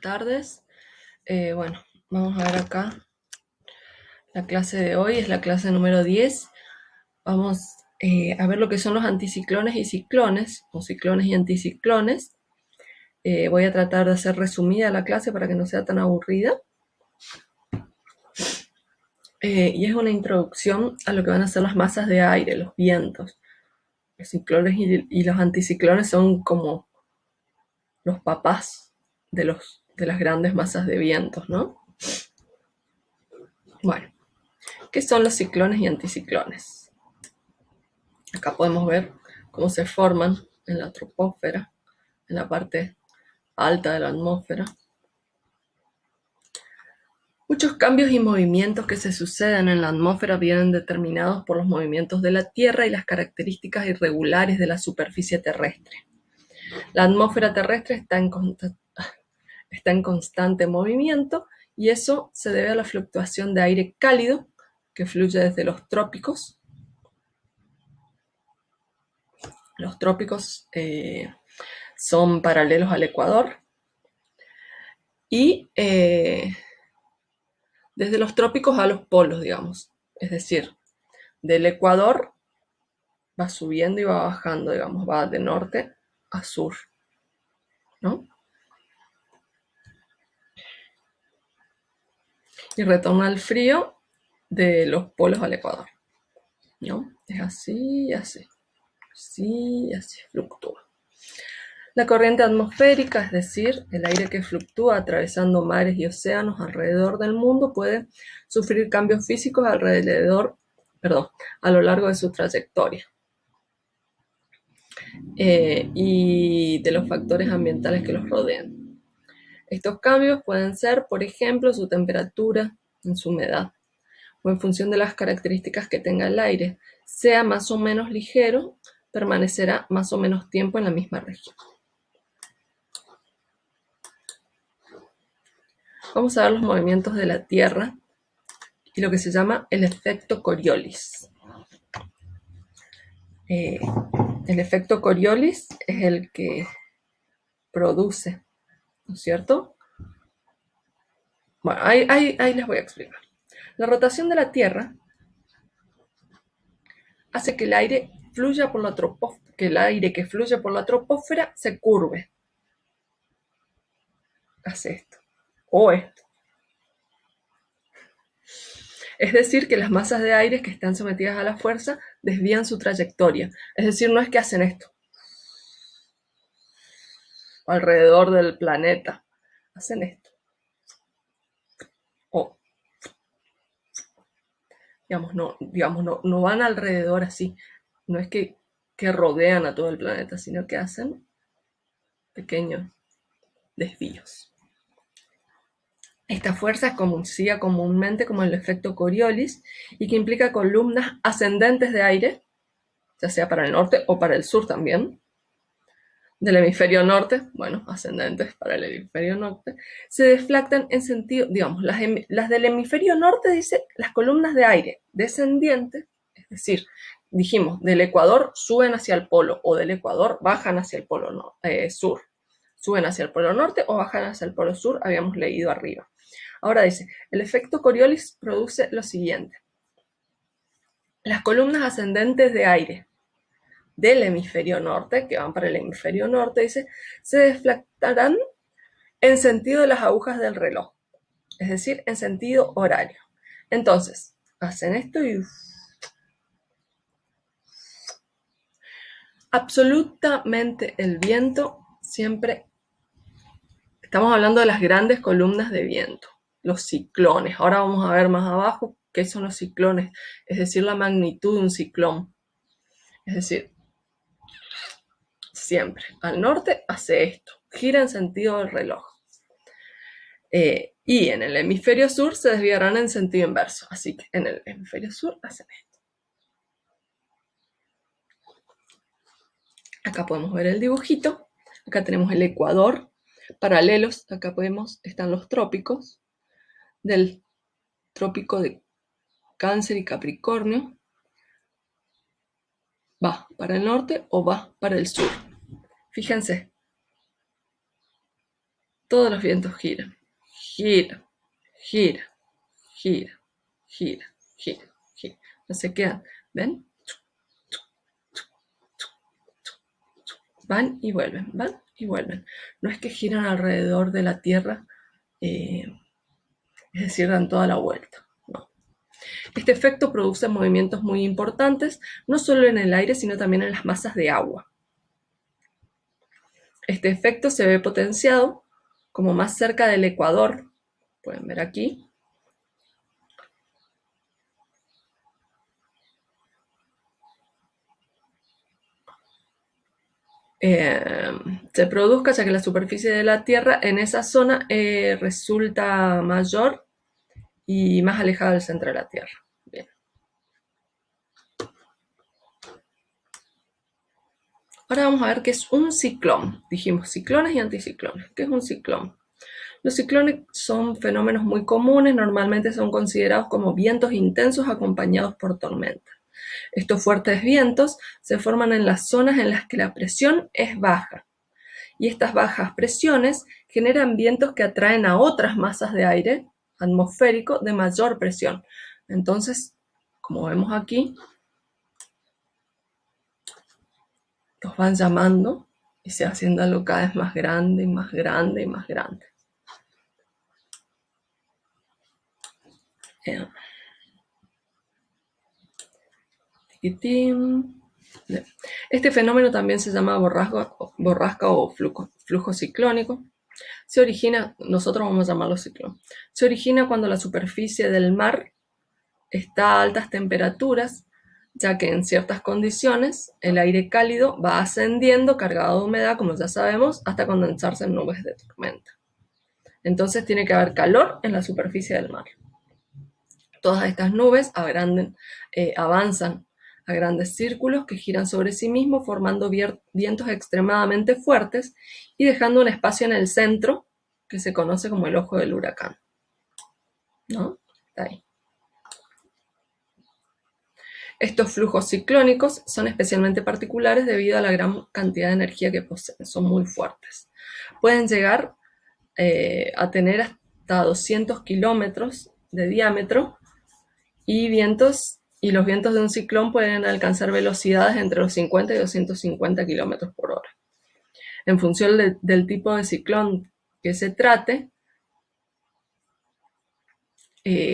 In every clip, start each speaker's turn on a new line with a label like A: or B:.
A: Tardes. Bueno, vamos a ver acá. La clase de hoy es la clase número 10. Vamos a ver lo que son los anticiclones y ciclones, o ciclones y anticiclones. Voy a tratar de hacer resumida la clase para que no sea tan aburrida. Y es una introducción a lo que van a ser las masas de aire, los vientos. Los ciclones y los anticiclones son como los papás de las grandes masas de vientos, ¿no? Bueno, ¿qué son los ciclones y anticiclones? Acá podemos ver cómo se forman en la troposfera, en la parte alta de la atmósfera. Muchos cambios y movimientos que se suceden en la atmósfera vienen determinados por los movimientos de la Tierra y las características irregulares de la superficie terrestre. La atmósfera terrestre está en constante movimiento y eso se debe a la fluctuación de aire cálido que fluye desde los trópicos. Los trópicos son paralelos al Ecuador y desde los trópicos a los polos, digamos. Es decir, del Ecuador va subiendo y va bajando, digamos, va de norte a sur, ¿no? Y retorna al frío de los polos al Ecuador, ¿no? Es así, así, así, así, fluctúa. La corriente atmosférica, es decir, el aire que fluctúa atravesando mares y océanos alrededor del mundo, puede sufrir cambios físicos a lo largo de su trayectoria. Y de los factores ambientales que los rodean. Estos cambios pueden ser, por ejemplo, su temperatura, en su humedad, o en función de las características que tenga el aire. Sea más o menos ligero, permanecerá más o menos tiempo en la misma región. Vamos a ver los movimientos de la Tierra y lo que se llama el efecto Coriolis. El efecto Coriolis es el que produce, ¿no es cierto? Bueno, ahí les voy a explicar. La rotación de la Tierra hace que el aire que fluye por la troposfera se curve. Hace esto. O esto. Es decir, que las masas de aire que están sometidas a la fuerza desvían su trayectoria. Es decir, no es que hacen esto alrededor del planeta. Hacen esto. O, no van alrededor así. No es que rodean a todo el planeta, sino que hacen pequeños desvíos. Esta fuerza es conocida comúnmente como el efecto Coriolis y que implica columnas ascendentes de aire, ya sea para el norte o para el sur también, del hemisferio norte, bueno, ascendentes para el hemisferio norte, se deflactan en sentido, digamos, las del hemisferio norte dice las columnas de aire descendientes, es decir, dijimos, del Ecuador suben hacia el polo o del Ecuador bajan hacia el polo sur. Suben hacia el polo norte o bajan hacia el polo sur, habíamos leído arriba. Ahora dice, el efecto Coriolis produce lo siguiente. Las columnas ascendentes de aire del hemisferio norte, que van para el hemisferio norte, dice, se deflactarán en sentido de las agujas del reloj, es decir, en sentido horario. Entonces, hacen esto y absolutamente el viento siempre, estamos hablando de las grandes columnas de viento, los ciclones. Ahora vamos a ver más abajo qué son los ciclones, es decir, la magnitud de un ciclón. Es decir, siempre al norte hace esto, gira en sentido del reloj. Y en el hemisferio sur se desviarán en sentido inverso. Así que en el hemisferio sur hacen esto. Acá podemos ver el dibujito. Acá tenemos el Ecuador. Paralelos, acá están los trópicos. Del trópico de Cáncer y Capricornio. ¿Va para el norte o va para el sur? Fíjense. Todos los vientos giran, giran, giran, giran, giran, giran, giran. No se quedan, ¿ven? Van y vuelven, van y vuelven. No es que giran alrededor de la Tierra, es decir, dan toda la vuelta. No. Este efecto produce movimientos muy importantes, no solo en el aire, sino también en las masas de agua. Este efecto se ve potenciado como más cerca del ecuador, pueden ver aquí, se produzca, ya que la superficie de la Tierra en esa zona resulta mayor y más alejada del centro de la Tierra. Bien. Ahora vamos a ver qué es un ciclón. Dijimos ciclones y anticiclones. ¿Qué es un ciclón? Los ciclones son fenómenos muy comunes, normalmente son considerados como vientos intensos acompañados por tormentas. Estos fuertes vientos se forman en las zonas en las que la presión es baja, y estas bajas presiones generan vientos que atraen a otras masas de aire atmosférico de mayor presión. Entonces, como vemos aquí, los van llamando y se va haciendo algo cada vez más grande y más grande y más grande. Este fenómeno también se llama borrasca o flujo ciclónico. Se origina, nosotros vamos a llamarlo ciclón, se origina cuando la superficie del mar está a altas temperaturas, ya que en ciertas condiciones el aire cálido va ascendiendo cargado de humedad, como ya sabemos, hasta condensarse en nubes de tormenta. Entonces tiene que haber calor en la superficie del mar. Todas estas nubes avanzan a grandes círculos que giran sobre sí mismos, formando vientos extremadamente fuertes y dejando un espacio en el centro que se conoce como el ojo del huracán. ¿No? Está ahí. Estos flujos ciclónicos son especialmente particulares debido a la gran cantidad de energía que poseen, son muy fuertes. Pueden llegar a tener hasta 200 kilómetros de diámetro y los vientos de un ciclón pueden alcanzar velocidades entre los 50 y 250 kilómetros por hora. En función del tipo de ciclón que se trate,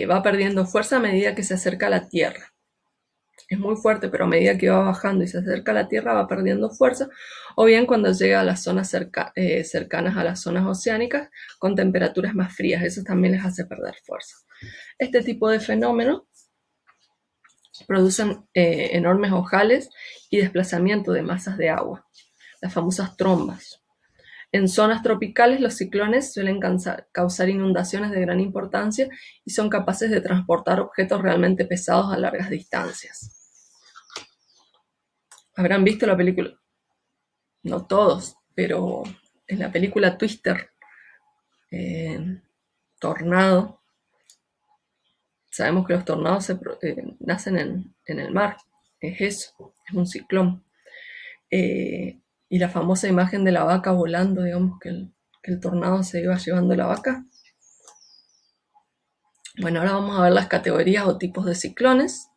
A: va perdiendo fuerza a medida que se acerca a la Tierra. Es muy fuerte, pero a medida que va bajando y se acerca a la Tierra va perdiendo fuerza, o bien cuando llega a las zonas cercanas a las zonas oceánicas con temperaturas más frías, eso también les hace perder fuerza. Este tipo de fenómenos producen enormes ojales y desplazamiento de masas de agua, las famosas trombas. En zonas tropicales los ciclones suelen causar inundaciones de gran importancia y son capaces de transportar objetos realmente pesados a largas distancias. ¿Habrán visto la película? No todos, pero en la película Twister, Tornado, sabemos que los tornados nacen en el mar, es eso, es un ciclón. Y la famosa imagen de la vaca volando, digamos que el tornado se iba llevando la vaca. Bueno, ahora vamos a ver las categorías o tipos de ciclones.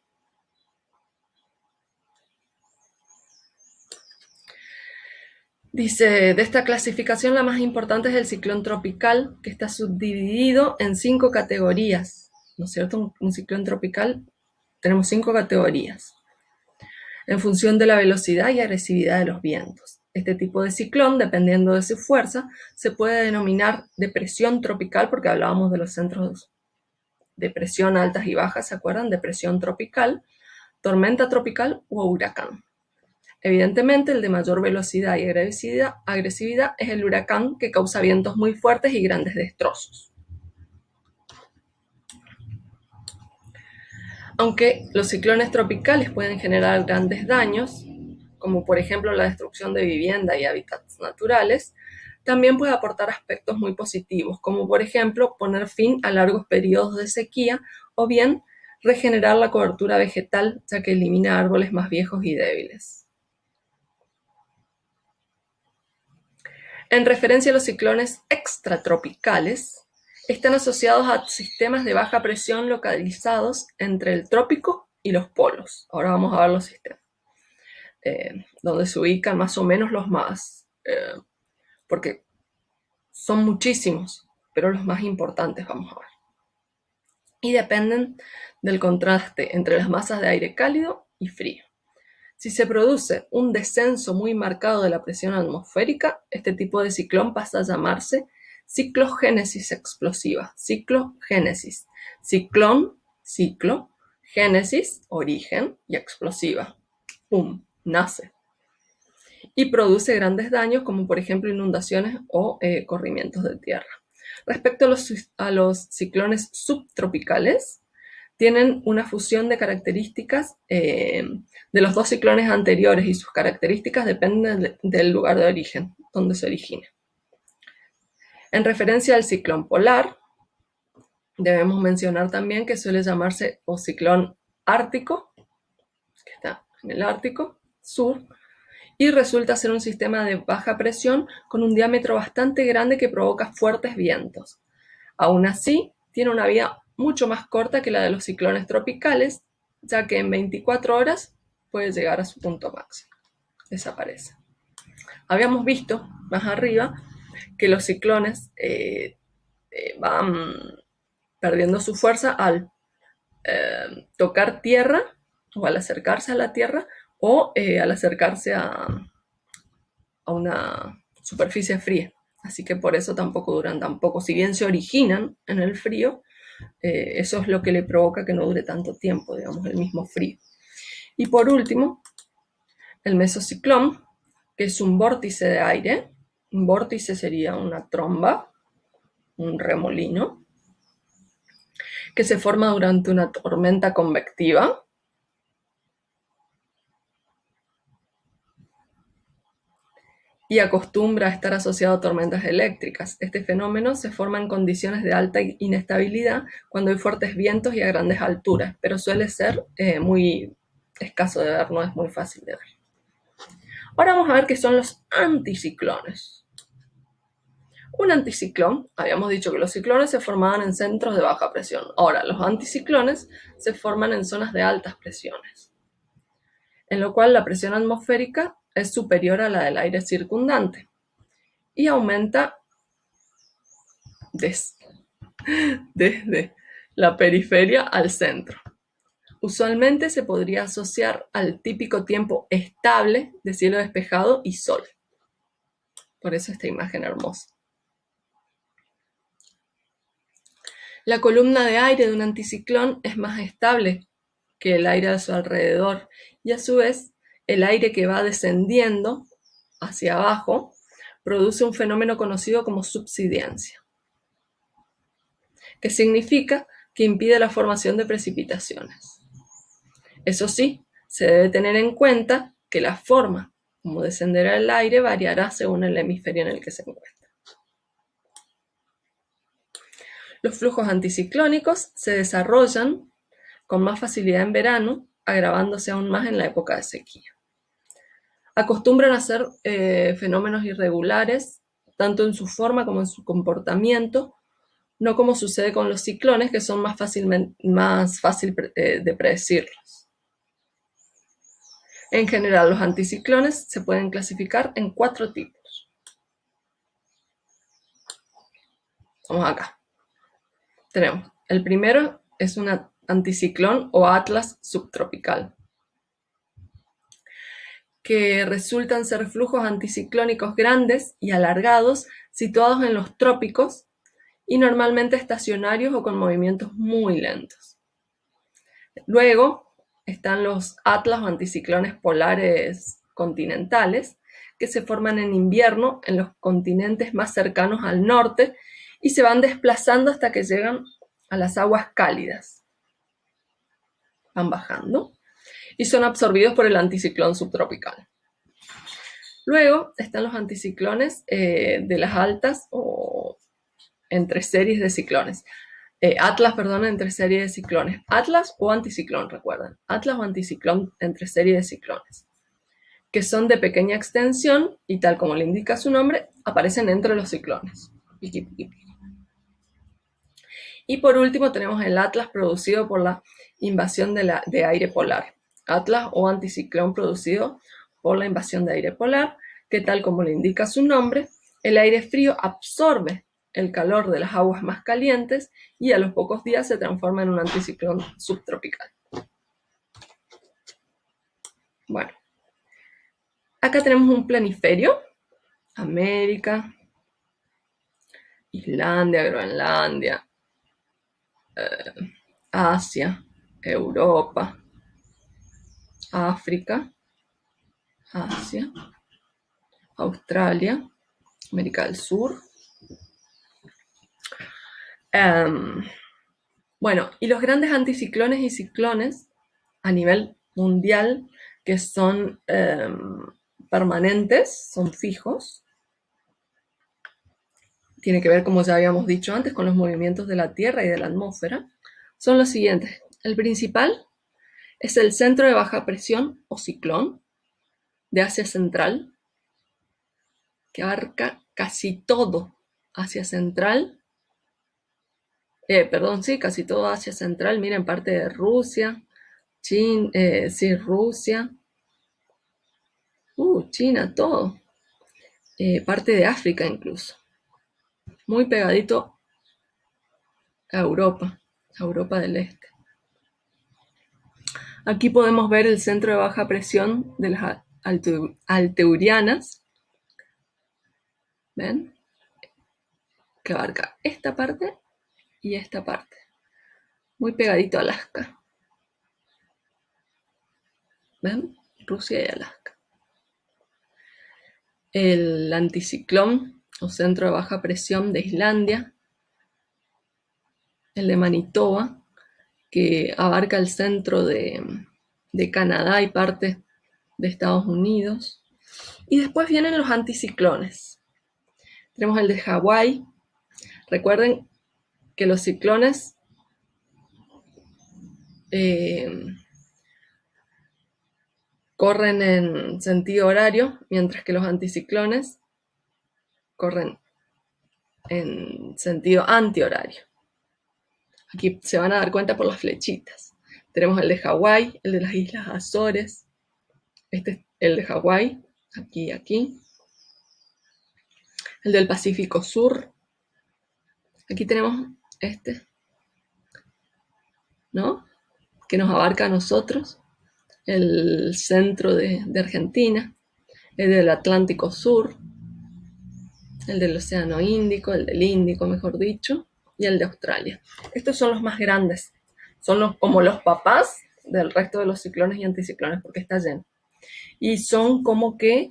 A: Dice, de esta clasificación la más importante es el ciclón tropical, que está subdividido en 5 categorías, ¿no es cierto? Un ciclón tropical, tenemos 5 categorías, en función de la velocidad y agresividad de los vientos. Este tipo de ciclón, dependiendo de su fuerza, se puede denominar depresión tropical, porque hablábamos de los centros de presión altas y bajas, ¿se acuerdan? Depresión tropical, tormenta tropical o huracán. Evidentemente, el de mayor velocidad y agresividad es el huracán, que causa vientos muy fuertes y grandes destrozos. Aunque los ciclones tropicales pueden generar grandes daños, como por ejemplo la destrucción de vivienda y hábitats naturales, también puede aportar aspectos muy positivos, como por ejemplo poner fin a largos periodos de sequía o bien regenerar la cobertura vegetal, ya que elimina árboles más viejos y débiles. En referencia a los ciclones extratropicales, están asociados a sistemas de baja presión localizados entre el trópico y los polos. Ahora vamos a ver los sistemas, donde se ubican más o menos los más, porque son muchísimos, pero los más importantes vamos a ver. Y dependen del contraste entre las masas de aire cálido y frío. Si se produce un descenso muy marcado de la presión atmosférica, este tipo de ciclón pasa a llamarse ciclogénesis explosiva. Ciclogénesis. Ciclón, ciclo, génesis, origen, y explosiva. ¡Pum! Nace. Y produce grandes daños, como por ejemplo inundaciones o corrimientos de tierra. Respecto a los ciclones subtropicales, tienen una fusión de características de los dos ciclones anteriores, y sus características dependen del lugar de origen, donde se origina. En referencia al ciclón polar, debemos mencionar también que suele llamarse o ciclón ártico, que está en el Ártico Sur, y resulta ser un sistema de baja presión con un diámetro bastante grande que provoca fuertes vientos. Aún así, tiene una vida mucho más corta que la de los ciclones tropicales, ya que en 24 horas puede llegar a su punto máximo. Desaparece. Habíamos visto más arriba que los ciclones van perdiendo su fuerza al tocar tierra, o al acercarse a la tierra, o al acercarse a una superficie fría. Así que por eso tampoco duran tampoco. Si bien se originan en el frío, eso es lo que le provoca que no dure tanto tiempo, digamos, el mismo frío. Y por último, el mesociclón, que es un vórtice de aire. Un vórtice sería una tromba, un remolino, que se forma durante una tormenta convectiva. Y acostumbra a estar asociado a tormentas eléctricas. Este fenómeno se forma en condiciones de alta inestabilidad cuando hay fuertes vientos y a grandes alturas, pero suele ser muy escaso de ver, no es muy fácil de ver. Ahora vamos a ver qué son los anticiclones. Un anticiclón, habíamos dicho que los ciclones se formaban en centros de baja presión. Ahora, los anticiclones se forman en zonas de altas presiones, en lo cual la presión atmosférica es superior a la del aire circundante y aumenta desde la periferia al centro. Usualmente se podría asociar al típico tiempo estable de cielo despejado y sol. Por eso esta imagen hermosa. La columna de aire de un anticiclón es más estable que el aire a su alrededor, y a su vez el aire que va descendiendo hacia abajo produce un fenómeno conocido como subsidencia, que significa que impide la formación de precipitaciones. Eso sí, se debe tener en cuenta que la forma como descenderá el aire variará según el hemisferio en el que se encuentra. Los flujos anticiclónicos se desarrollan con más facilidad en verano, agravándose aún más en la época de sequía. Acostumbran a ser fenómenos irregulares, tanto en su forma como en su comportamiento, no como sucede con los ciclones, que son más fácil de predecirlos. En general, los anticiclones se pueden clasificar en 4 tipos. Vamos acá. Tenemos, el primero es un anticiclón o atlas subtropical, que resultan ser flujos anticiclónicos grandes y alargados situados en los trópicos y normalmente estacionarios o con movimientos muy lentos. Luego están los atlas o anticiclones polares continentales, que se forman en invierno en los continentes más cercanos al norte y se van desplazando hasta que llegan a las aguas cálidas. Van bajando y son absorbidos por el anticiclón subtropical. Luego están los anticiclones de las altas o entre series de ciclones. Entre series de ciclones. Atlas o anticiclón, recuerden. Atlas o anticiclón entre series de ciclones, que son de pequeña extensión y tal como le indica su nombre, aparecen entre los ciclones. Piqui, piqui, piqui. Y por último tenemos el atlas producido por la invasión de aire polar. Atlas o anticiclón producido por la invasión de aire polar, que tal como le indica su nombre, el aire frío absorbe el calor de las aguas más calientes y a los pocos días se transforma en un anticiclón subtropical. Bueno, acá tenemos un planiferio. América, Islandia, Groenlandia, Asia, Europa, África, Asia, Australia, América del Sur. Bueno, y los grandes anticiclones y ciclones a nivel mundial que son permanentes, son fijos. Tiene que ver, como ya habíamos dicho antes, con los movimientos de la Tierra y de la atmósfera. Son los siguientes. El principal es el centro de baja presión o ciclón de Asia Central, que abarca casi todo Asia Central. Casi todo Asia Central. Miren, parte de Rusia, Rusia, China, todo. Parte de África incluso. Muy pegadito a Europa del Este. Aquí podemos ver el centro de baja presión de las Alteurianas. ¿Ven? Que abarca esta parte y esta parte. Muy pegadito a Alaska. ¿Ven? Rusia y Alaska. El anticiclón o centro de baja presión de Islandia. El de Manitoba, que abarca el centro de Canadá y parte de Estados Unidos. Y después vienen los anticiclones. Tenemos el de Hawái. Recuerden que los ciclones corren en sentido horario, mientras que los anticiclones corren en sentido antihorario. Aquí se van a dar cuenta por las flechitas. Tenemos el de Hawái, el de las Islas Azores. Este es el de Hawái, aquí y aquí. El del Pacífico Sur. Aquí tenemos este, ¿no? Que nos abarca a nosotros. El centro de Argentina. El del Atlántico Sur. El del Océano Índico, el del Índico, mejor dicho, y el de Australia. Estos son los más grandes. Son como los papás del resto de los ciclones y anticiclones, porque está lleno. Y son como que,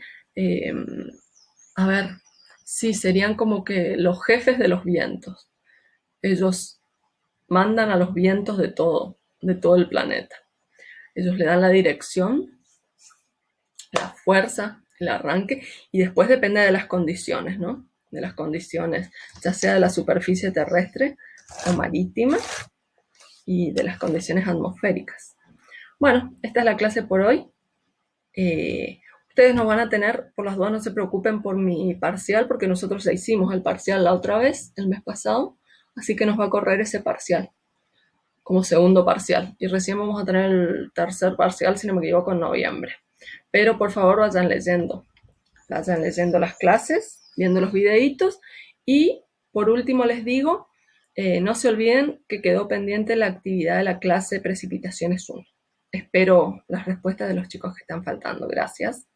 A: serían como que los jefes de los vientos. Ellos mandan a los vientos de todo el planeta. Ellos le dan la dirección, la fuerza, el arranque, y después depende de las condiciones, ¿no? De las condiciones, ya sea de la superficie terrestre o marítima, y de las condiciones atmosféricas. Bueno, esta es la clase por hoy. Ustedes nos van a tener, por las dudas no se preocupen por mi parcial, porque nosotros ya hicimos el parcial la otra vez, el mes pasado, así que nos va a correr ese parcial como segundo parcial, y recién vamos a tener el tercer parcial, si no me equivoco, en noviembre. Pero por favor vayan leyendo las clases, viendo los videitos, y por último les digo, no se olviden que quedó pendiente la actividad de la clase Precipitaciones 1. Espero las respuestas de los chicos que están faltando. Gracias.